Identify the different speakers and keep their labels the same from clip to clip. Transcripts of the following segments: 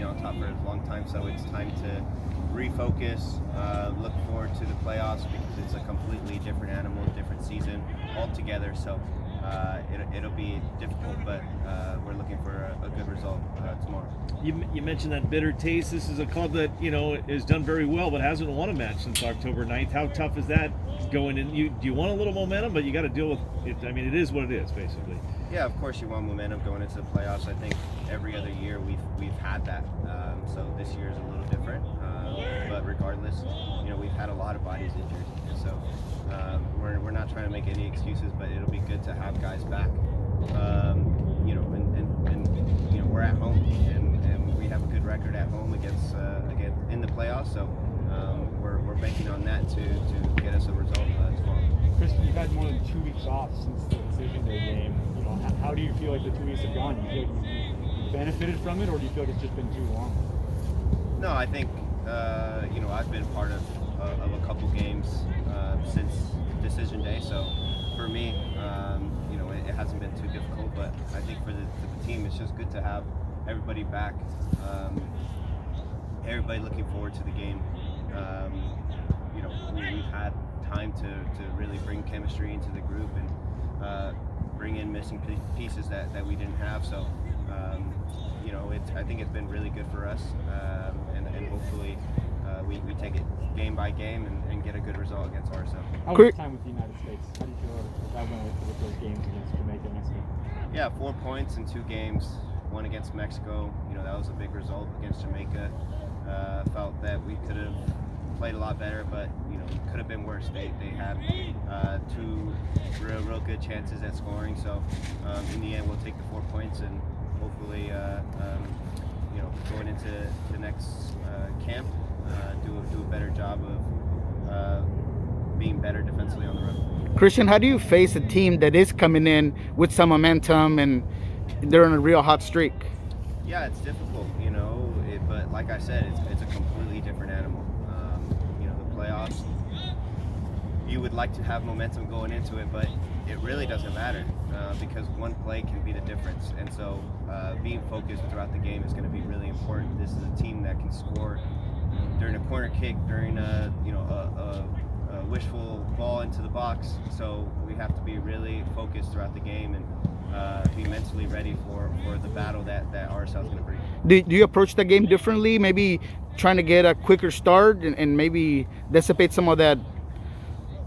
Speaker 1: on top for a long time, so it's time to refocus, look forward to the playoffs because it's a completely different animal, different season altogether. So it'll be difficult, but we're looking for a good result tomorrow.
Speaker 2: You mentioned that bitter taste. This is a club that has done very well, but hasn't won a match since October 9th. How tough is that going in? Do you want a little momentum, but you got to deal with it. I mean, it is what it is, basically.
Speaker 1: Yeah, of course you want momentum going into the playoffs. I think every other year we've had that. So this year is a little different. But regardless, we've had a lot of bodies injured, and so we're not trying to make any excuses. But it'll be good to have guys back. And we're at home, and we have a good record at home against in the playoffs. So we're banking on that to get us a result tomorrow.
Speaker 3: Cristian, you've had more than 2 weeks off since the decision day game. How do you feel like the 2 weeks have gone? Do you feel like you benefited from it, or do you feel like it's just been too long?
Speaker 1: No, I think I've been part of a couple games since decision day. So for me, it hasn't been too difficult. But I think for the team, it's just good to have everybody back. Everybody looking forward to the game. We've had time to really bring chemistry into the group and bring in missing pieces that we didn't have. So, I think it's been really good for us, and hopefully we take it game by game and get a good result against RSL.
Speaker 3: How was your time with the United States? How do you feel that went with those games against Jamaica and Mexico?
Speaker 1: Yeah, 4 points in 2 games, 1 against Mexico. That was a big result against Jamaica. Felt that we could have played a lot better, but it could have been worse. They had 2 real good chances at scoring. So in the end, we'll take the 4 points and hopefully going into the next camp, do a better job of being better defensively on the road.
Speaker 4: Cristian, how do you face a team that is coming in with some momentum and they're on a real hot streak?
Speaker 1: Yeah, it's difficult, but like I said, it's a completely different animal. The playoffs, you would like to have momentum going into it, but it really doesn't matter because one play can be the difference. And so being focused throughout the game is going to be really important. This is a team that can score during a corner kick, during a wishful ball into the box. So we have to be really focused throughout the game and be mentally ready for the battle that RSL is going to bring.
Speaker 4: Do you approach the game differently? Maybe trying to get a quicker start and maybe dissipate some of that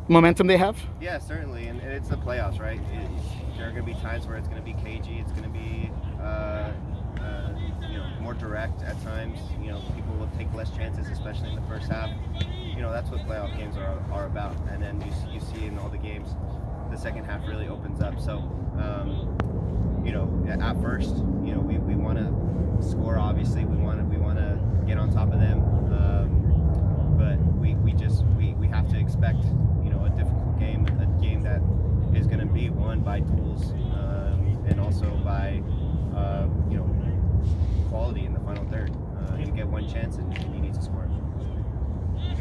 Speaker 4: momentum they have?
Speaker 1: Yeah, certainly, and it's the playoffs, right? There are going to be times where it's going to be cagey. It's going to be more direct at times. People will take less chances, especially in the first half. That's what playoff games are about. And then you see in all the games, the second half really opens up. So, at first, we want to score. Obviously, we want to get on top of them. But we have to expect a difficult game, a game that is going to be won by duels and also by quality in the final third. You get one chance and you need to score.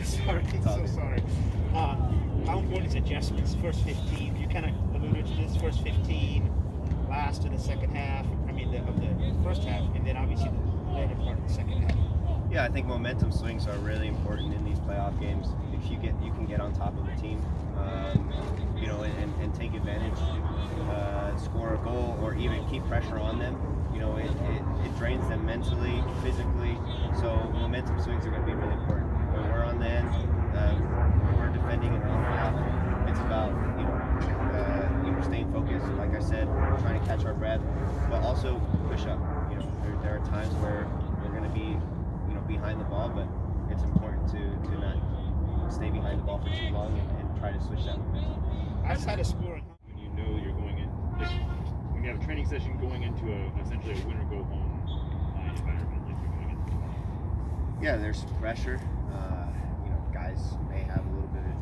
Speaker 5: Sorry, so sorry. How important is adjustments? First 15, you kind of alluded to this. First 15, last of the second half. I mean, of the first half, and then obviously the later part of the second half.
Speaker 1: Yeah, I think momentum swings are really important in these playoff games. If you can get on top of the team, and take advantage, score a goal, or even keep pressure on them. It drains them mentally, physically. So momentum swings are going to be really important. When we're on the end, we're defending in the half. It's about staying focused. Like I said, trying to catch our breath, but also push up. There are times where we're going to be behind the ball, but it's important to not stay behind the ball for too long and try to switch that momentum.
Speaker 5: Outside of scoring,
Speaker 3: When you know you're going in, when you have a training session going into essentially a win or go home environment, like you're going into.
Speaker 1: Yeah, there's pressure. Guys may have a little bit of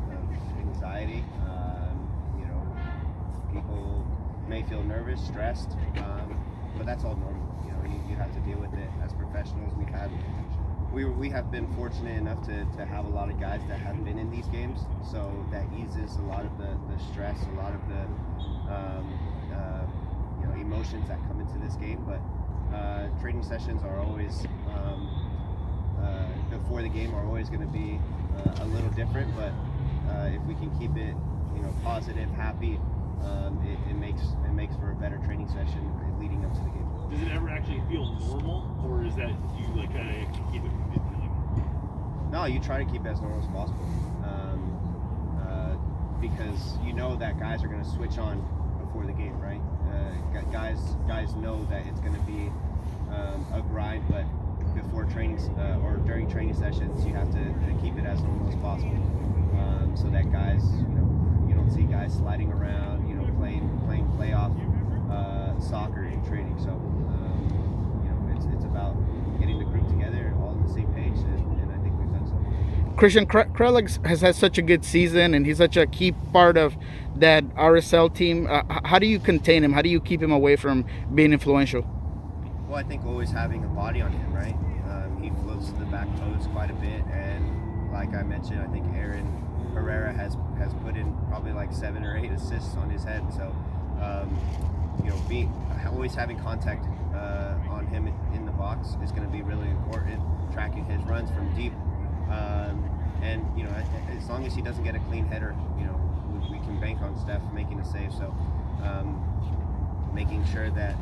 Speaker 1: anxiety. People may feel nervous, stressed, but that's all normal. You have to deal with it as professionals. We have been fortunate enough to have a lot of guys that have been in these games, so that eases a lot of the stress, a lot of the emotions that come into this game. But training sessions are always before the game are always going to be a little different, but if we can keep it, positive, happy, it makes for a better training session leading up to the game.
Speaker 6: Does it ever actually feel normal, or is that you like kind of keep it?
Speaker 1: No, you try to keep it as normal as possible, because that guys are going to switch on before the game, right? Guys know that it's going to be a grind, but before trainings or during training sessions, you have to keep it as normal as possible, so that guys, you don't see guys sliding around, playing playoff soccer in training. So, it's about getting the group together, all on the same page, and I think we've done so.
Speaker 4: Cristian, Kreilach has had such a good season, and he's such a key part of that RSL team. How do you contain him? How do you keep him away from being influential?
Speaker 1: Well, I think always having a body on him, right? He floats to the back post quite a bit, and like I mentioned, I think Aaron Herrera has put in probably like 7 or 8 assists on his head. So, always having contact on him in the box is going to be really important. Tracking his runs from deep, and as long as he doesn't get a clean header, we can bank on Steph making a save. So, making sure that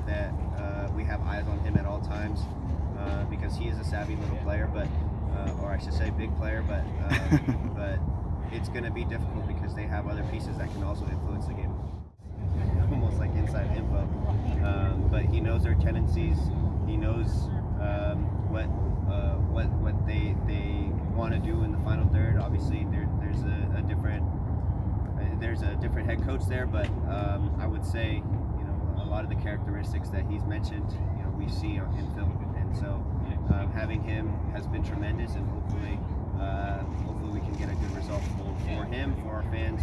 Speaker 1: we have eyes on him at all times, because he is a savvy little player, but or I should say big player, but it's going to be difficult because they have other pieces that can also influence the game. Almost like inside info, but he knows their tendencies. He knows what they want to do in the final third. Obviously, there's a different head coach there, but I would say a lot of the characteristics that he's mentioned, we see in film, and so having him has been tremendous, and hopefully we can get a good result for him, for our fans,